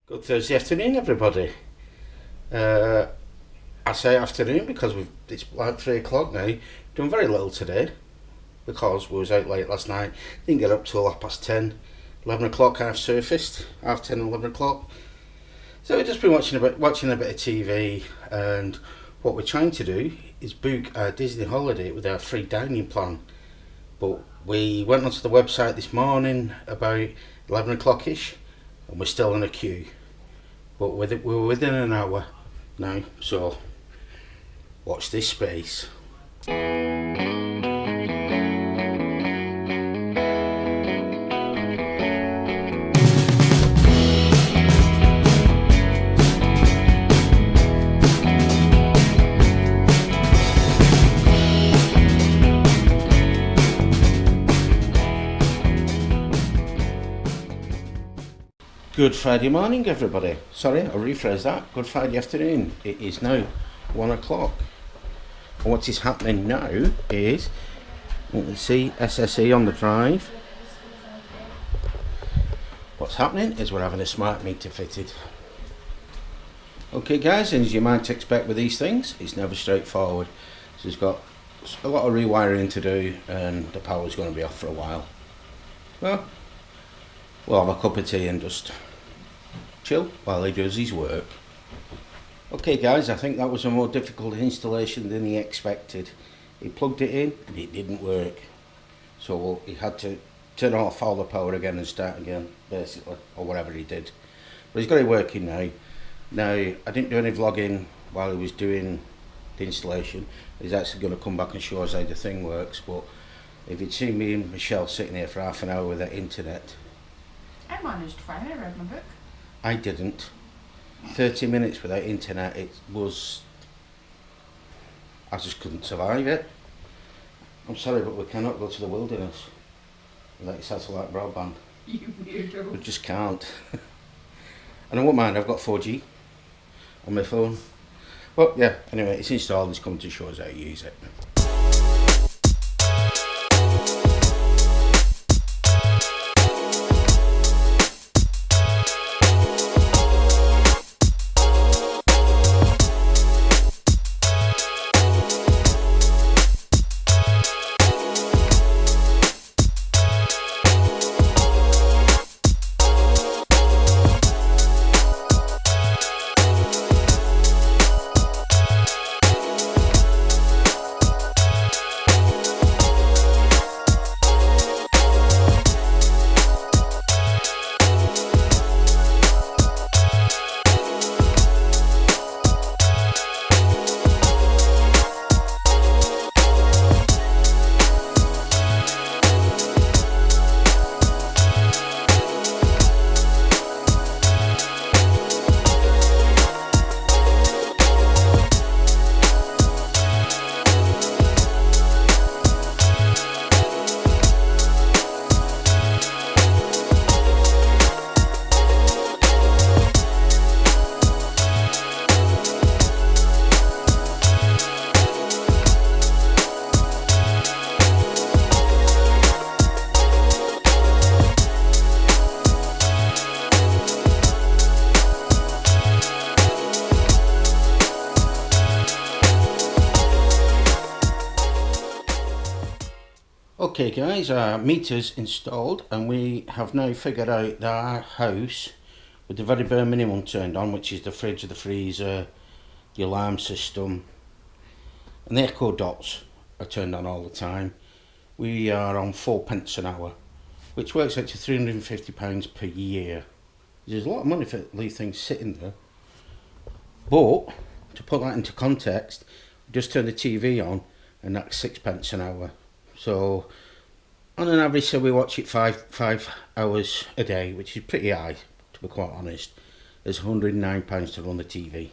Good Thursday afternoon, everybody. I say afternoon because it's like 3 o'clock now. Done very little today because we was out late last night. Didn't get up till 10:30. 11 o'clock I've surfaced. 10:30, 11 o'clock. So we've just been watching a bit of TV, and what we're trying to do is book a Disney holiday with our free dining plan. But we went onto the website this morning about 11 o'clock ish, and we're still in a queue. But we're within an hour now, so watch this space. Good Friday morning, everybody. Sorry, I'll rephrase that. Good Friday afternoon. It is now 1 o'clock. And what is happening now is, let's see, SSE on the drive. What's happening is we're having a smart meter fitted. Okay guys, and as you might expect with these things, it's never straightforward. So it's got a lot of rewiring to do, and the power's going to be off for a while. Well, we'll have a cup of tea and just chill while he does his work. Okay guys, I think that was a more difficult installation than he expected. He plugged it in and it didn't work. So he had to turn off all the power again and start again, basically, or whatever he did. But he's got it working now. Now, I didn't do any vlogging while he was doing the installation. He's actually going to come back and show us how the thing works. But if you'd seen me and Michelle sitting here for half an hour with the internet, I managed fine, I read my book. I didn't. 30 minutes without internet, I just couldn't survive it. I'm sorry, but we cannot go to the wilderness without satellite broadband. You weirdo. We just can't. And I won't mind, I've got 4G on my phone. But yeah, anyway, it's installed, it's coming to show us how to use it. Okay guys, our meter's installed, and we have now figured out that our house, with the very bare minimum turned on, which is the fridge, the freezer, the alarm system, and the echo dots are turned on all the time, we are on 4p an hour, which works out to £350 per year. There's a lot of money for these things sitting there, but to put that into context, just turn the TV on and that's 6p an hour. So on an average, so we watch it five hours a day, which is pretty high, to be quite honest. There's £109 to run the TV.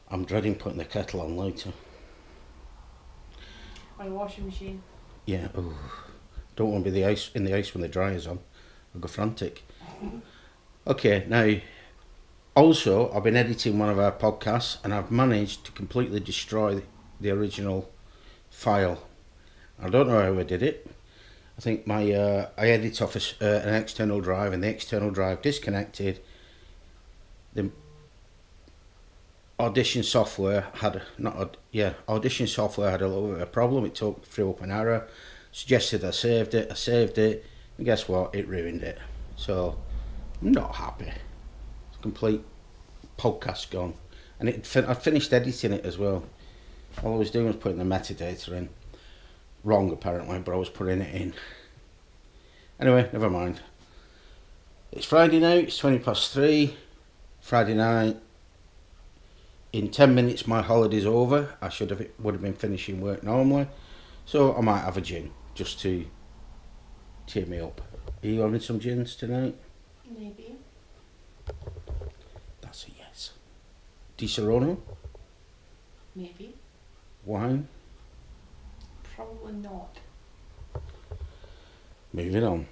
I'm dreading putting the kettle on later. Or a washing machine. Yeah, oh, don't want to be in the ice when the dryer's on. I'll go frantic. Okay, now, also, I've been editing one of our podcasts, and I've managed to completely destroy the original file. I don't know how I did it. I think my I edit off an external drive, and the external drive disconnected. The Audition software had Audition software had a little bit of a problem. It threw up an error. Suggested I saved it, and guess what? It ruined it. So I'm not happy. It's a complete podcast gone, and I finished editing it as well. All I was doing was putting the metadata in. Wrong apparently, but I was putting it in. Anyway, never mind. It's Friday now, it's 3:20. Friday night. In 10 minutes my holiday's over. Would have been finishing work normally. So I might have a gin, just to cheer me up. Are you having some gins tonight? Maybe. That's a yes. Di Serono? Maybe. Wine? Probably not. Moving on.